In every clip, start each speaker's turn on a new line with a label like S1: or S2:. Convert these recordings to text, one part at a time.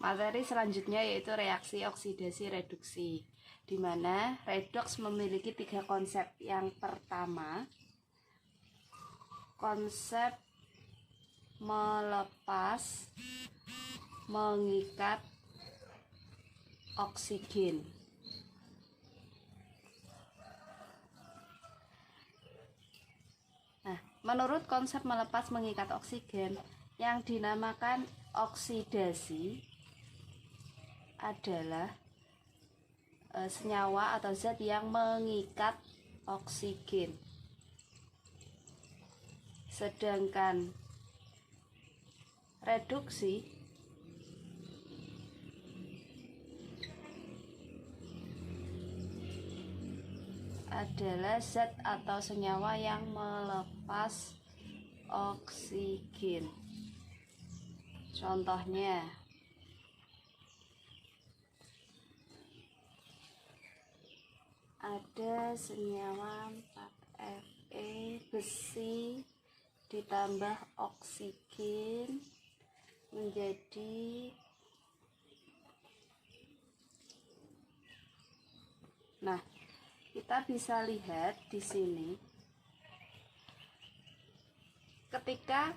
S1: Materi selanjutnya yaitu reaksi oksidasi reduksi, di mana redoks memiliki 3 konsep. Yang pertama, konsep melepas mengikat oksigen. Nah, menurut konsep melepas mengikat oksigen, yang dinamakan oksidasi adalah senyawa atau zat yang mengikat oksigen. Sedangkan reduksi adalah zat atau senyawa yang melepas oksigen. Contohnya, ada senyawa 4Fe besi ditambah oksigen menjadi, nah, kita bisa lihat di sini ketika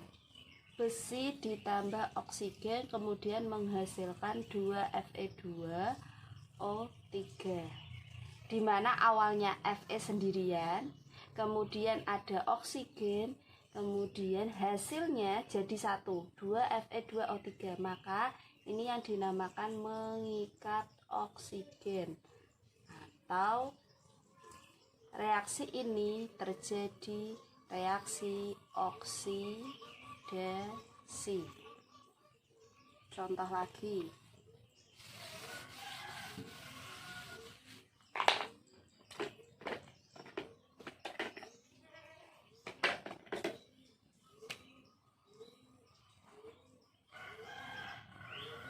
S1: besi ditambah oksigen kemudian menghasilkan 2Fe2O3, di mana awalnya Fe sendirian, kemudian ada oksigen, kemudian hasilnya jadi 2Fe2O3. Maka ini yang dinamakan mengikat oksigen, atau reaksi ini terjadi reaksi oksidasi. Contoh lagi,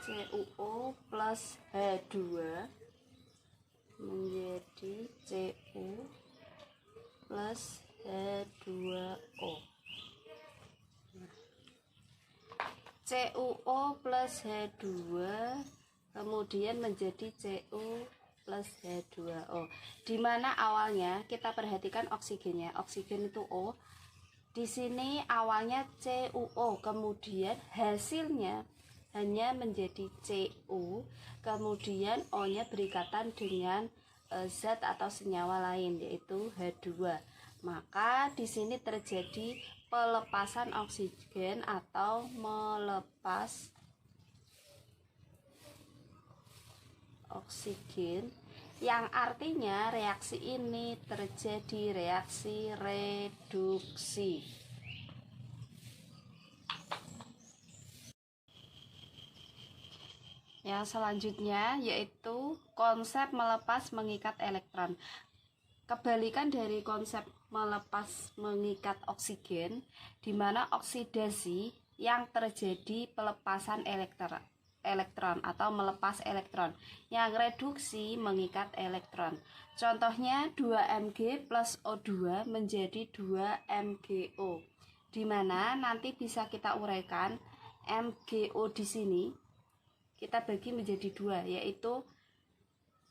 S1: CuO plus H2 menjadi Cu plus H2O. CuO plus H2 kemudian menjadi Cu plus H2O, di mana awalnya kita perhatikan oksigennya, oksigen itu O. Di sini awalnya CuO, kemudian hasilnya hanya menjadi Cu, kemudian O-nya berikatan dengan zat atau senyawa lain yaitu H2. Maka di sini terjadi pelepasan oksigen atau melepas oksigen, yang artinya reaksi ini terjadi reaksi reduksi. Yang selanjutnya yaitu konsep melepas mengikat elektron. Kebalikan dari konsep melepas mengikat oksigen, di mana oksidasi yang terjadi pelepasan elektron atau melepas elektron. Yang reduksi mengikat elektron. Contohnya 2Mg plus O2 menjadi 2MgO, di mana nanti bisa kita uraikan MgO di sini kita bagi menjadi 2, yaitu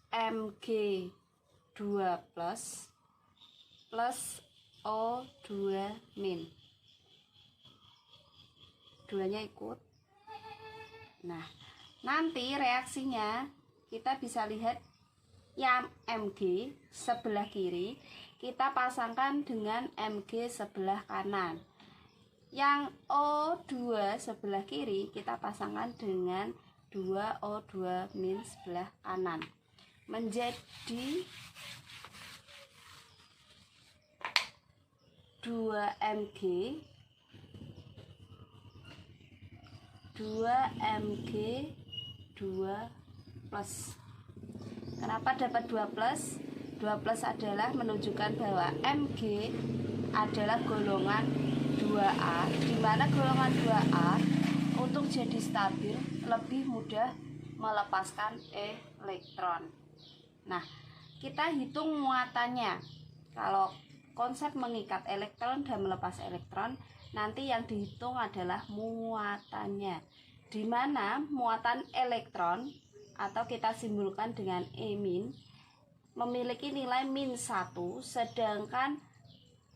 S1: Mg2 plus O2 min. Duanya ikut. Nah, nanti reaksinya kita bisa lihat yang Mg sebelah kiri kita pasangkan dengan Mg sebelah kanan. Yang O2 sebelah kiri kita pasangkan dengan 2O2 min sebelah kanan, menjadi 2Mg 2 plus. Kenapa dapat 2 plus? 2 plus adalah menunjukkan bahwa Mg adalah golongan 2A, di mana golongan 2A untuk jadi stabil lebih mudah melepaskan elektron. Nah, kita hitung muatannya. Kalau konsep mengikat elektron dan melepas elektron, nanti yang dihitung adalah muatannya. di mana muatan elektron atau kita simbolkan dengan E-, memiliki nilai -1, sedangkan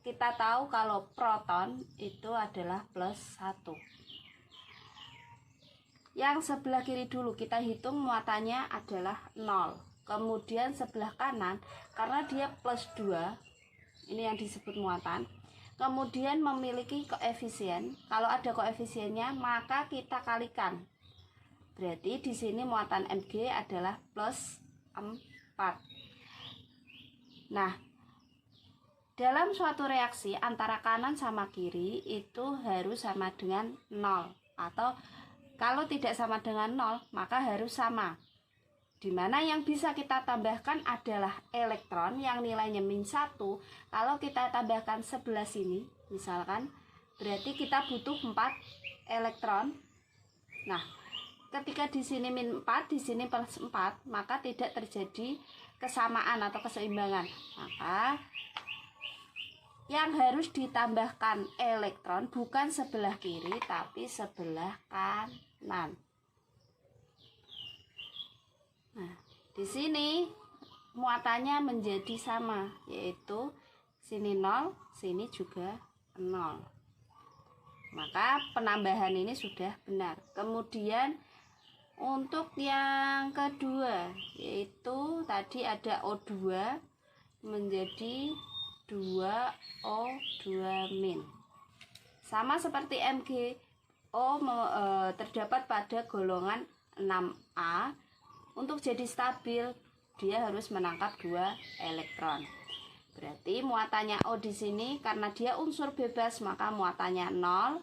S1: kita tahu kalau proton itu adalah +1. Yang sebelah kiri dulu kita hitung muatannya adalah 0. Kemudian sebelah kanan karena dia +2, ini yang disebut muatan. Kemudian memiliki koefisien. Kalau ada koefisiennya maka kita kalikan. Berarti di sini muatan Mg adalah +4. Nah, dalam suatu reaksi antara kanan sama kiri itu harus sama dengan 0, atau kalau tidak sama dengan 0 maka harus sama. Dimana yang bisa kita tambahkan adalah elektron yang nilainya -1. Kalau kita tambahkan sebelah sini misalkan, berarti kita butuh 4 elektron. Nah, ketika di sini -4, di sini +4, maka tidak terjadi kesamaan atau keseimbangan. Maka yang harus ditambahkan elektron bukan sebelah kiri tapi sebelah kanan. Nah, di sini muatannya menjadi sama, yaitu sini 0, sini juga 0. Maka penambahan ini sudah benar. Kemudian untuk yang kedua, yaitu tadi ada O2 menjadi 2O2-. Sama seperti Mg, O terdapat pada golongan 6A. Untuk jadi stabil, dia harus menangkap 2 elektron. Berarti muatannya O di sini karena dia unsur bebas maka muatannya 0.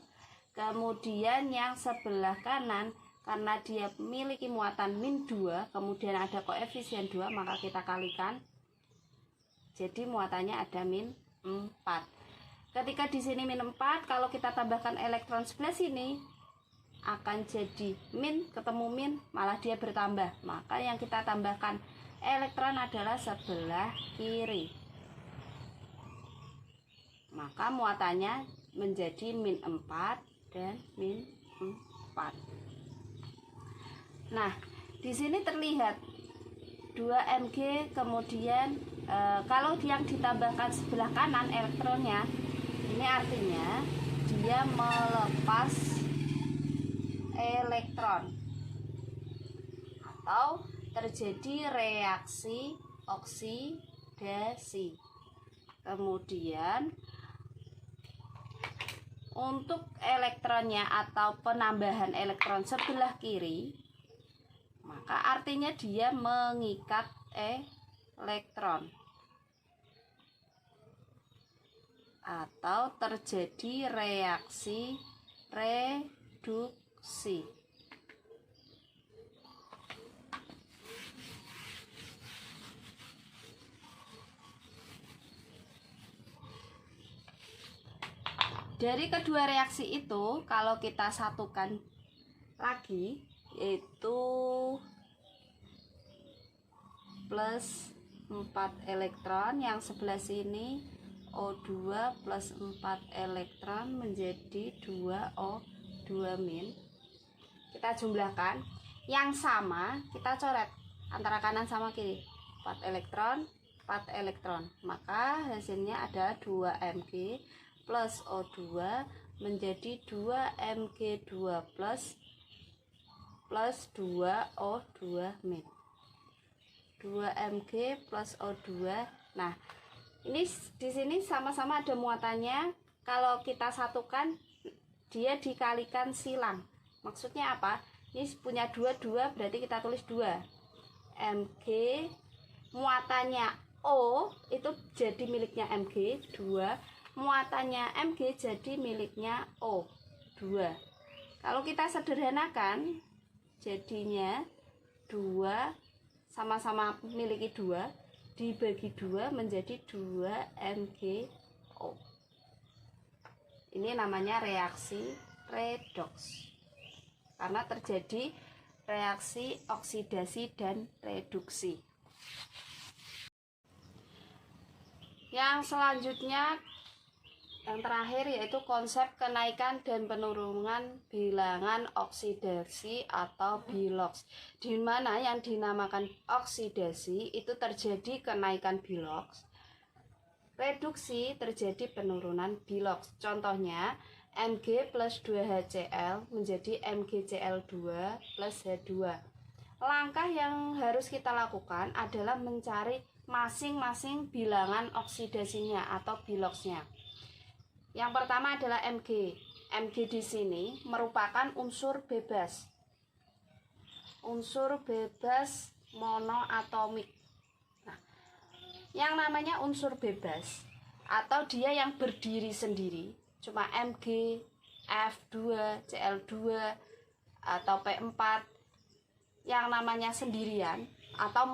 S1: Kemudian yang sebelah kanan karena dia memiliki muatan -2, kemudian ada koefisien 2 maka kita kalikan. Jadi muatannya ada -4. Ketika di sini -4, kalau kita tambahkan elektron sebelah sini akan jadi min ketemu min, malah dia bertambah. Maka yang kita tambahkan elektron adalah sebelah kiri. Maka muatannya menjadi -4 dan -4. Nah, di sini terlihat 2 Mg, kemudian kalau yang ditambahkan sebelah kanan elektronnya, ini artinya dia melepas elektron atau terjadi reaksi oksidasi. Kemudian untuk elektronnya atau penambahan elektron sebelah kiri, maka artinya dia mengikat elektron atau terjadi reaksi reduksi. Dari kedua reaksi itu kalau kita satukan lagi, yaitu +4 elektron, yang sebelah sini O2 +4 elektron menjadi 2O2-. Kita jumlahkan, yang sama kita coret antara kanan sama kiri, 4 elektron 4 elektron, maka hasilnya ada 2 Mg plus O2 menjadi 2 Mg2 plus 2O2-. 2 Mg plus O2. Nah, ini di sini sama-sama ada muatannya. Kalau kita satukan, dia dikalikan silang. Maksudnya apa? Ini punya 2 berarti kita tulis 2 Mg, muatannya O itu jadi miliknya Mg 2, muatannya Mg jadi miliknya O2. Kalau kita sederhanakan, jadinya 2 sama-sama miliki 2 dibagi 2 menjadi 2 MgO. Ini namanya reaksi redoks, karena terjadi reaksi oksidasi dan reduksi. Yang selanjutnya Yang terakhir yaitu konsep kenaikan dan penurunan bilangan oksidasi atau biloks, di mana yang dinamakan oksidasi itu terjadi kenaikan biloks, reduksi terjadi penurunan biloks. Contohnya Mg plus 2HCl menjadi MgCl2 plus H2. Langkah yang harus kita lakukan adalah mencari masing-masing bilangan oksidasinya atau biloksnya. Yang pertama adalah Mg. Mg di sini merupakan unsur bebas. Unsur bebas monoatomik. Nah, yang namanya unsur bebas atau dia yang berdiri sendiri, cuma Mg, F2, Cl2 atau P4, yang namanya sendirian atau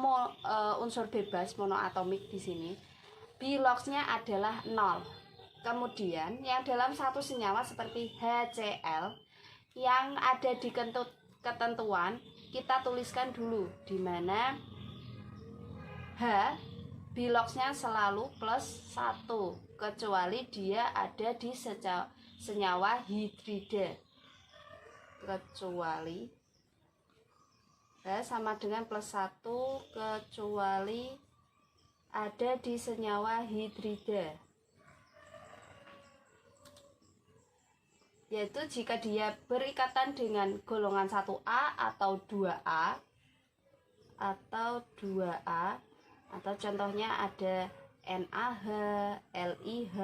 S1: unsur bebas monoatomik di sini, biloksnya adalah 0. Kemudian yang dalam satu senyawa seperti HCl yang ada di ketentuan kita tuliskan dulu, di mana H biloksnya selalu plus 1 kecuali dia ada di senyawa hidrida. Kecuali H sama dengan plus 1 kecuali ada di senyawa hidrida, yaitu jika dia berikatan dengan golongan 1A atau 2A atau contohnya ada NaH, LiH,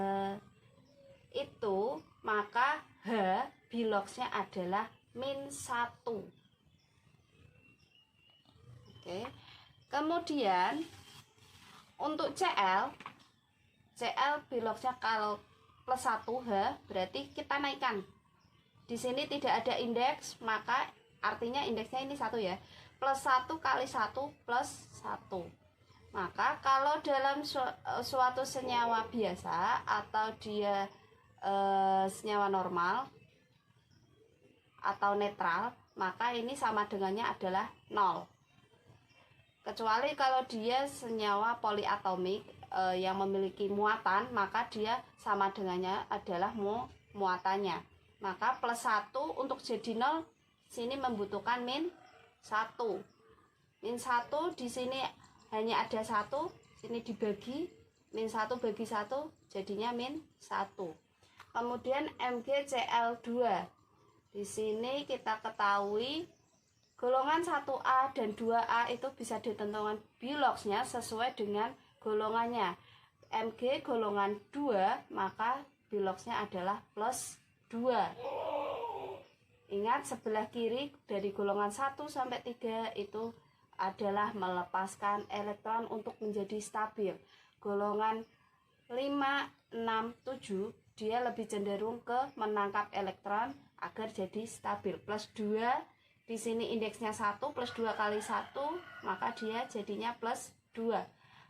S1: itu maka H biloksnya adalah -1. Oke. Kemudian untuk Cl biloksnya kalau plus 1H berarti kita naikkan. Di sini tidak ada indeks, maka artinya indeksnya ini 1 ya. Plus 1 kali 1 plus 1. Maka kalau dalam suatu senyawa biasa atau dia senyawa normal atau netral, maka ini sama dengannya adalah 0. Kecuali kalau dia senyawa poliatomik yang memiliki muatan, maka dia sama dengannya adalah muatannya. Maka plus 1 untuk jadi 0 sini membutuhkan -1. -1 di sini hanya ada 1, sini dibagi -1 bagi 1 jadinya -1. Kemudian MgCl2. Di sini kita ketahui golongan 1A dan 2A itu bisa ditentukan biloksnya sesuai dengan golongannya. Mg golongan 2, maka biloksnya adalah plus 2. Ingat, sebelah kiri dari golongan 1 sampai 3 itu adalah melepaskan elektron untuk menjadi stabil. Golongan 5, 6, 7 dia lebih cenderung ke menangkap elektron agar jadi stabil. Plus 2, di sini indeksnya 1, plus 2 kali 1, maka dia jadinya plus 2.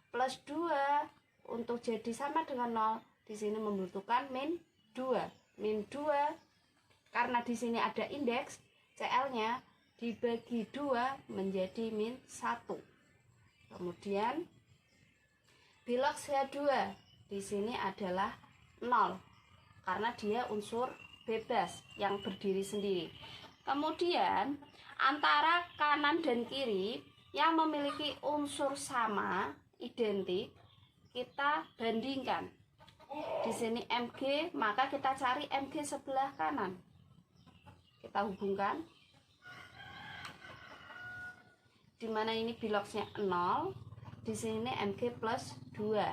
S1: Plus 2 untuk jadi sama dengan 0, di sini membutuhkan -2. -2 karena di sini ada indeks Cl-nya dibagi 2 menjadi -1. Kemudian biloks H2 di sini adalah 0 karena dia unsur bebas yang berdiri sendiri. Kemudian antara kanan dan kiri yang memiliki unsur sama identik kita bandingkan. Di sini Mg, maka kita cari Mg sebelah kanan. Kita hubungkan. Di mana ini biloksnya 0, di sini Mg plus 2.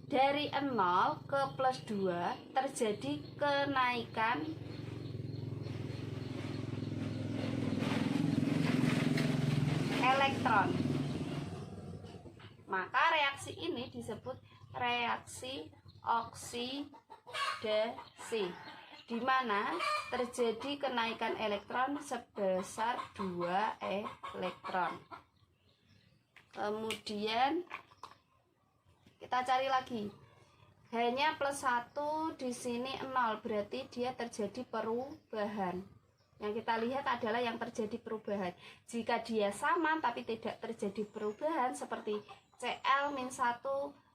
S1: Dari 0 ke plus 2 terjadi kenaikan elektron. Maka reaksi ini disebut reaksi oksidasi, di mana terjadi kenaikan elektron sebesar 2 elektron. Kemudian kita cari lagi. Hanya plus 1 di sini 0, berarti dia terjadi perubahan. Yang kita lihat adalah yang terjadi perubahan. Jika dia sama tapi tidak terjadi perubahan seperti Cl-1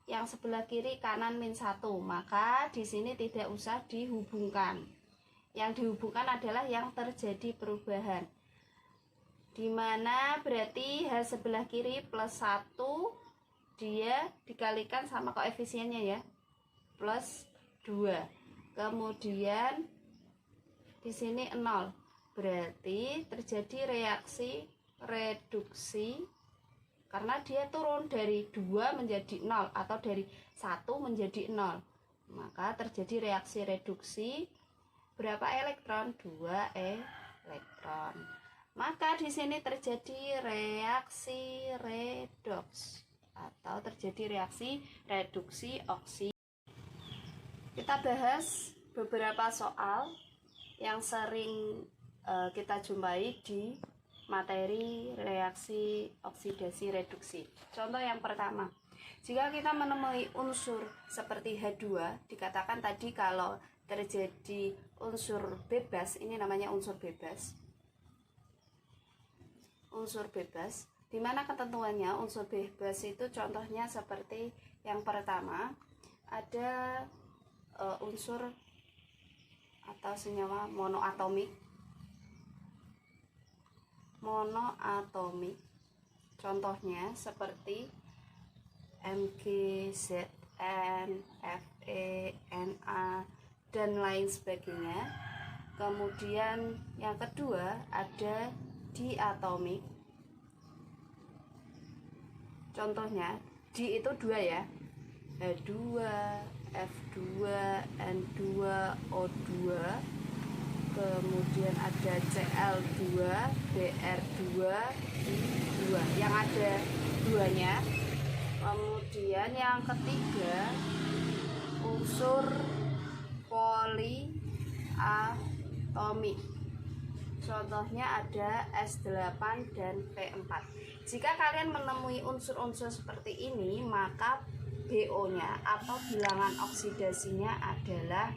S1: yang sebelah kiri kanan -1, maka di sini tidak usah dihubungkan. Yang dihubungkan adalah yang terjadi perubahan, dimana berarti H sebelah kiri +1 dia dikalikan sama koefisiennya ya, +2. Kemudian di sini 0, berarti terjadi reaksi reduksi karena dia turun dari 2 menjadi 0 atau dari 1 menjadi 0. Maka terjadi reaksi reduksi. Berapa elektron? 2 elektron. Maka di sini terjadi reaksi redoks atau terjadi reaksi reduksi oksida. Kita bahas beberapa soal yang sering kita jumpai di materi reaksi oksidasi reduksi. Contoh yang pertama, jika kita menemui unsur seperti H2, dikatakan tadi kalau terjadi unsur bebas, ini namanya unsur bebas. Unsur bebas, di mana ketentuannya unsur bebas itu contohnya seperti yang pertama, ada unsur atau senyawa monoatomik. Contohnya seperti MgZn, Fe, Na, dan lain sebagainya. Kemudian yang kedua ada diatomik. Contohnya di itu 2 ya, H2, F2, N2O2. Kemudian ada Cl2, Br2, I2 yang ada 2-nya. Kemudian yang ketiga unsur poliatomik. Contohnya ada S8 dan P4. Jika kalian menemui unsur-unsur seperti ini, maka BO-nya atau bilangan oksidasinya adalah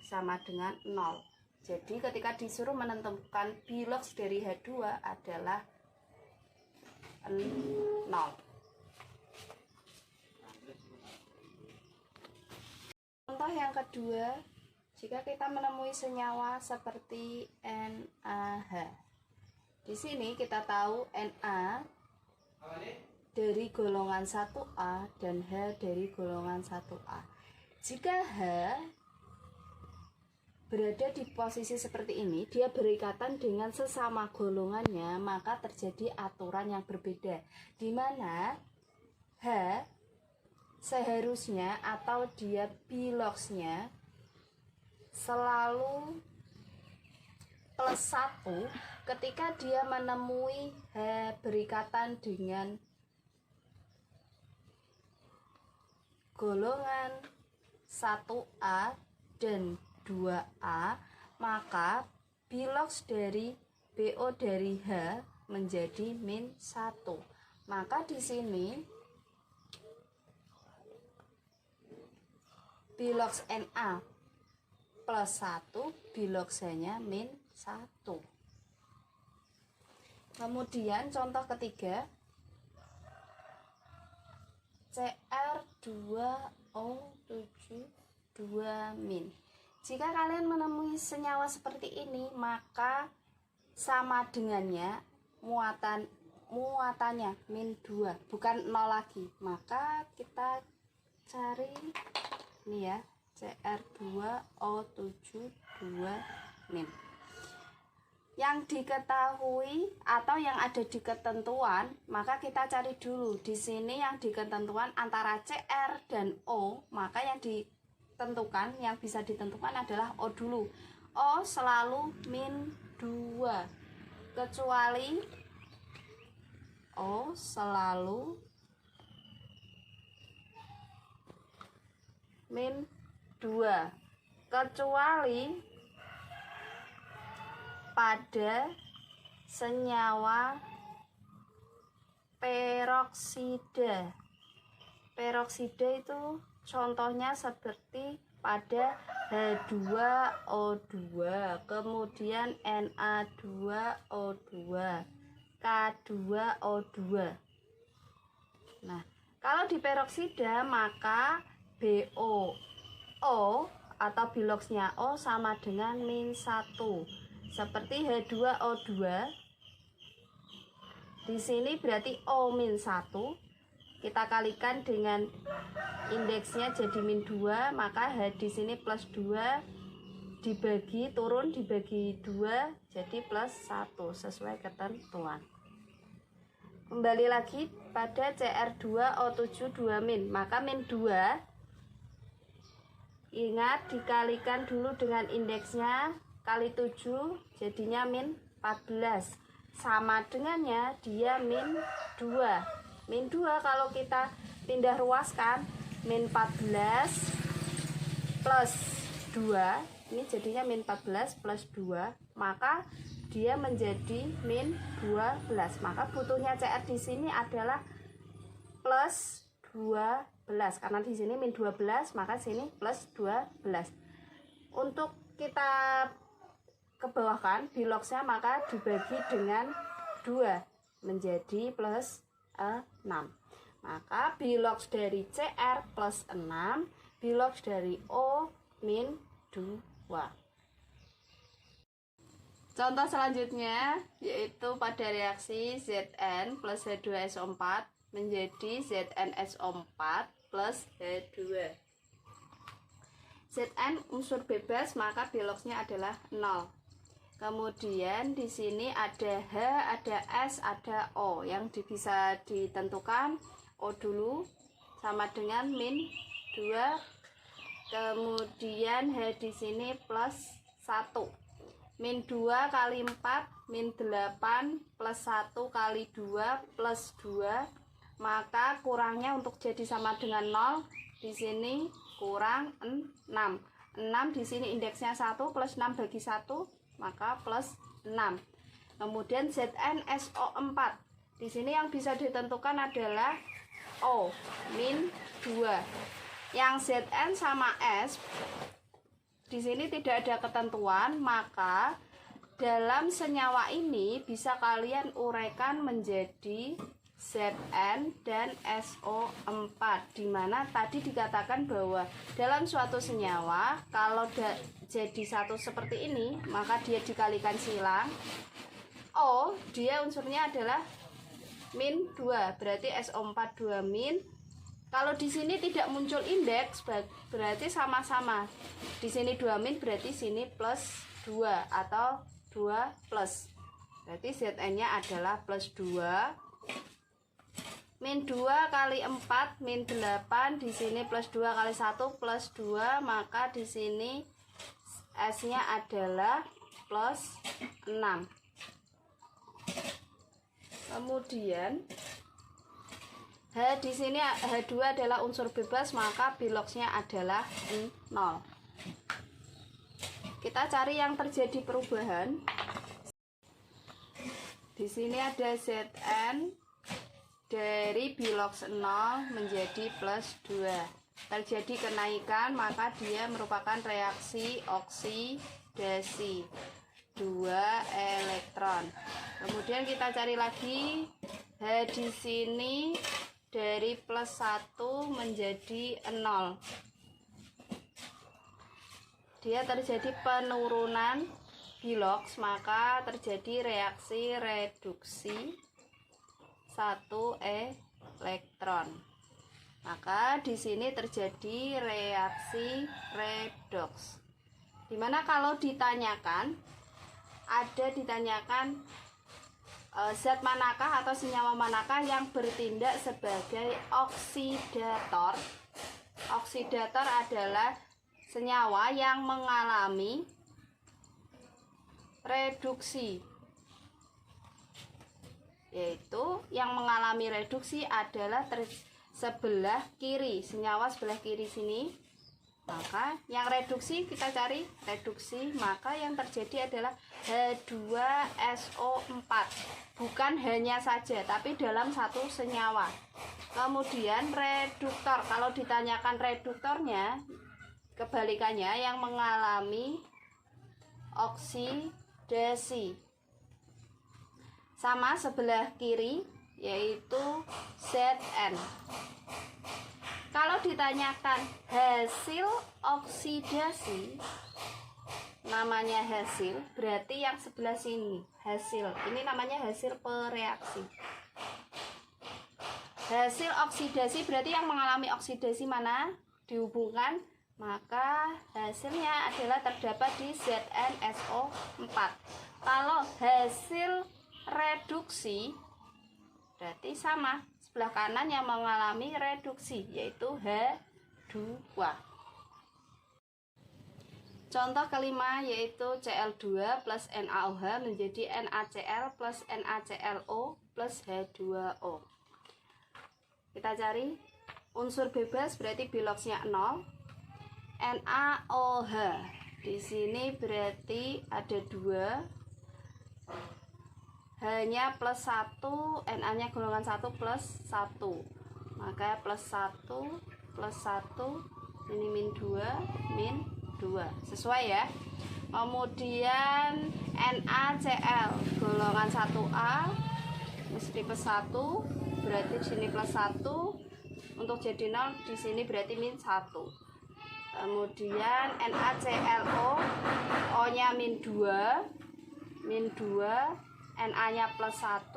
S1: sama dengan 0. Jadi ketika disuruh menentukan bilox dari H2 adalah 0. Contoh yang kedua, jika kita menemui senyawa seperti NaH. Di sini kita tahu Na dari golongan 1A dan H dari golongan 1A. Jika H berada di posisi seperti ini, dia berikatan dengan sesama golongannya, maka terjadi aturan yang berbeda, di mana H seharusnya atau dia biloxnya selalu +1 ketika dia menemui H berikatan dengan golongan 1A dan 2A, maka bilox dari BO dari H menjadi -1. Maka di sini bilox Na +1, bilox H-nya -1. Kemudian contoh ketiga, Cr2O7 2-. Jika kalian menemui senyawa seperti ini, maka sama dengannya muatannya -2, bukan 0 lagi. Maka kita cari ini ya, Cr2O7 2-. Yang diketahui atau yang ada di ketentuan, maka kita cari dulu. Di sini yang di ketentuan antara Cr dan O, maka yang ditentukan, yang bisa ditentukan adalah O dulu. O selalu -2, kecuali O selalu -2, kecuali pada senyawa peroksida. Peroksida itu contohnya seperti pada H2O2, kemudian Na2O2, K2O2. Nah, Kalau di peroksida maka BOO atau biloxnya O sama dengan -1. Seperti H2O2. Di sini berarti O-1. Kita kalikan dengan indeksnya jadi -2, maka H di sini +2 dibagi turun dibagi 2 jadi +1 sesuai ketentuan. Kembali lagi pada Cr2O7 2-, maka -2 ingat dikalikan dulu dengan indeksnya kali 7 jadinya -14, sama dengannya dia -2. -2 kalau kita pindah ruaskan -14 plus 2, ini jadinya -14 plus 2, maka dia menjadi -12. Maka butuhnya Cr di sini adalah plus 12, karena di sini -12 maka sini plus 12. Untuk kita kebawahkan biloxnya maka dibagi dengan 2 menjadi plus 6. Maka bilox dari Cr plus 6, bilox dari O -2. Contoh selanjutnya yaitu pada reaksi Zn plus H2SO4 menjadi ZnSO4 plus H2. Zn unsur bebas maka biloxnya adalah 0. Kemudian di sini ada H, ada S, ada O. Yang bisa ditentukan O dulu sama dengan -2. Kemudian H di sini plus 1. -2 kali 4 -8 plus 1 kali 2 plus 2, maka kurangnya untuk jadi sama dengan 0 di sini kurang 6. 6 di sini indeksnya 1 plus 6 bagi 1 maka plus 6. Kemudian ZnSO4 di sini yang bisa ditentukan adalah O -2. Yang Zn sama S di sini tidak ada ketentuan, maka dalam senyawa ini bisa kalian uraikan menjadi Zn dan SO4, dimana tadi dikatakan bahwa dalam suatu senyawa kalau jadi satu seperti ini maka dia dikalikan silang. O dia unsurnya adalah -2, berarti SO4 2-. Kalau di sini tidak muncul indeks berarti sama-sama. Di sini 2- berarti sini plus 2 atau 2 plus. Berarti Zn-nya adalah plus 2. -2 kali 4 -8 di sini plus 2 kali 1 plus 2, maka di sini S-nya adalah plus 6. Kemudian H di sini H2 adalah unsur bebas, maka biloxnya adalah 0. Kita cari yang terjadi perubahan. Di sini ada Zn dari bilox 0 menjadi plus 2. Terjadi kenaikan, maka dia merupakan reaksi oksidasi 2 elektron. Kemudian kita cari lagi H di sini dari plus 1 menjadi 0. Dia terjadi penurunan bilox, maka terjadi reaksi reduksi 1 elektron. Maka di sini terjadi reaksi redoks. Dimana kalau ditanyakan zat manakah atau senyawa manakah yang bertindak sebagai oksidator. Oksidator adalah senyawa yang mengalami reduksi, yaitu yang mengalami reduksi adalah sebelah kiri, senyawa sebelah kiri sini. Maka yang reduksi kita cari reduksi, maka yang terjadi adalah H2SO4. Bukan hanya saja, tapi dalam satu senyawa. Kemudian reduktor, kalau ditanyakan reduktornya, kebalikannya yang mengalami oksidasi. Sama sebelah kiri, yaitu Zn. Kalau ditanyakan hasil oksidasi, namanya hasil, berarti yang sebelah sini hasil. Ini namanya hasil pereaksi. Hasil oksidasi berarti yang mengalami oksidasi mana? Dihubungkan, maka hasilnya adalah terdapat di ZnSO4. Kalau hasil reduksi berarti sama, sebelah kanan yang mengalami reduksi yaitu H2. Contoh kelima yaitu Cl2 plus NaOH menjadi NaCl plus NaClO plus H2O. Kita cari unsur bebas, berarti biloxnya 0. NaOH di sini berarti ada 2, hanya plus 1, Na-nya golongan 1 plus 1, maka plus 1 plus 1, ini min 2 min 2, sesuai ya. Kemudian NaCl golongan 1A mesti plus 1, berarti di sini plus 1, untuk jadi 0 di sini berarti min 1. Kemudian NaClO, O-nya min 2, Na-nya plus 1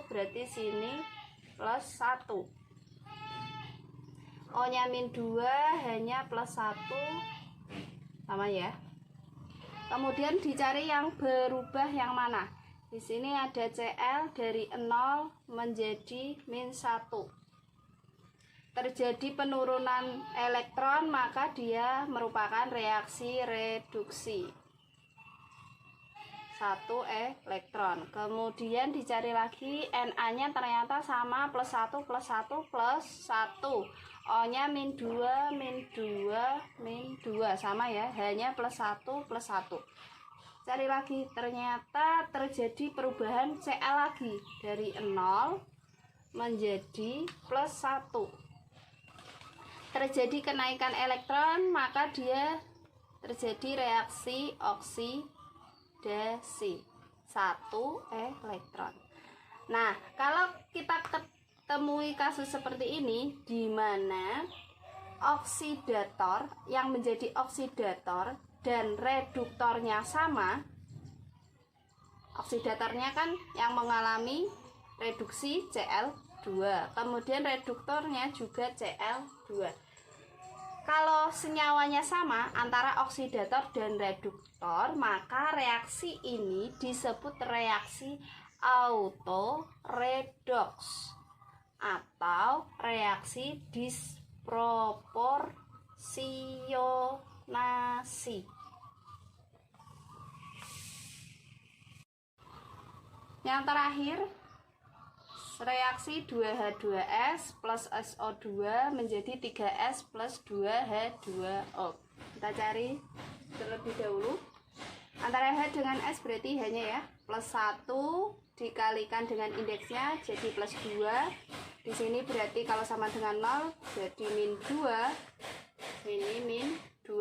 S1: berarti sini plus 1. O-nya min 2, hanya plus 1, sama ya. Kemudian dicari yang berubah yang mana? Di sini ada Cl dari 0 menjadi min 1. Terjadi penurunan elektron, maka dia merupakan reaksi reduksi. 1 elektron. Kemudian dicari lagi Na-nya ternyata sama, plus 1 plus 1 plus 1. O-nya min 2 min 2 sama ya, hanya plus 1 plus 1. Cari lagi, ternyata terjadi perubahan Cl lagi dari 0 menjadi plus 1. Terjadi kenaikan elektron, maka dia terjadi reaksi oksidasi, 1 elektron. Nah, kalau kita ketemui kasus seperti ini, di mana oksidator yang menjadi oksidator dan reduktornya sama, oksidatornya kan yang mengalami reduksi Cl2, kemudian reduktornya juga Cl2. Kalau senyawanya sama antara oksidator dan reduktor, maka reaksi ini disebut reaksi autoredoks atau reaksi disproporsionasi. Yang terakhir, reaksi 2H2S plus SO2 menjadi 3S plus 2H2O. Kita cari terlebih dahulu. Antara H dengan S berarti hanya ya, plus 1 dikalikan dengan indeksnya jadi plus 2. Di sini berarti kalau sama dengan 0 jadi min 2, ini min 2.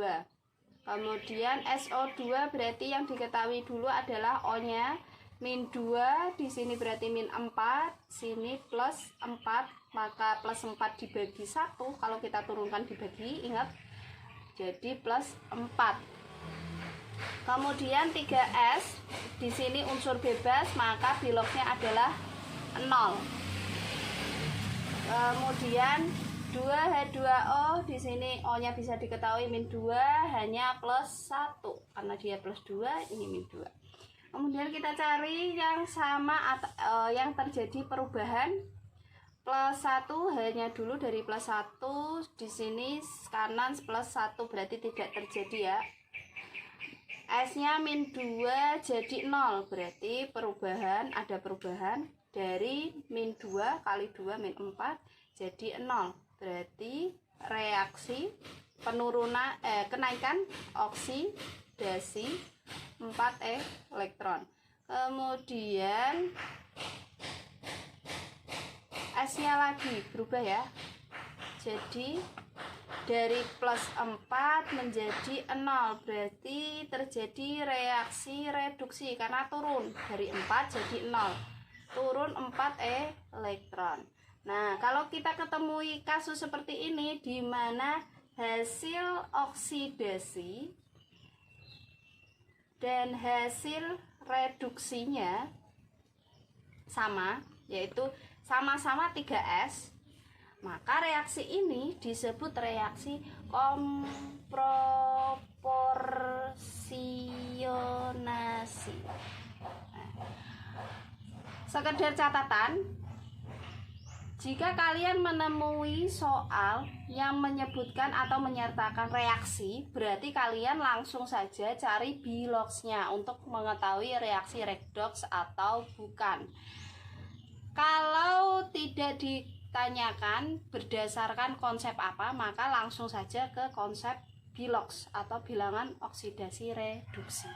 S1: Kemudian SO2 berarti yang diketahui dulu adalah O-nya min 2, di sini berarti min 4, sini plus 4, maka plus 4 dibagi 1, kalau kita turunkan dibagi, ingat, jadi plus 4. Kemudian 3S, di sini unsur bebas, maka biloxnya adalah 0. Kemudian 2H2O, di sini O-nya bisa diketahui min 2, hanya plus 1, karena dia plus 2, ini min 2. Kemudian kita cari yang sama yang terjadi perubahan plus 1, hanya dulu dari plus 1, di sini kanan plus 1 berarti tidak terjadi ya. S-nya min 2 jadi 0, berarti ada perubahan dari min 2 kali 2 min 4 jadi 0, berarti reaksi penurunan kenaikan oksidasi 4 elektron. Kemudian S-nya lagi berubah ya. Jadi dari plus 4 menjadi 0, berarti terjadi reaksi reduksi karena turun dari 4 jadi 0. turun 4 elektron. Nah, kalau kita ketemui kasus seperti ini di mana hasil oksidasi dan hasil reduksinya sama, yaitu sama-sama 3S, maka reaksi ini disebut reaksi komproporsionasi. Sekedar catatan, jika kalian menemui soal yang menyebutkan atau menyertakan reaksi, berarti kalian langsung saja cari biloxnya untuk mengetahui reaksi redox atau bukan. Kalau tidak ditanyakan berdasarkan konsep apa, maka langsung saja ke konsep bilox atau bilangan oksidasi reduksi.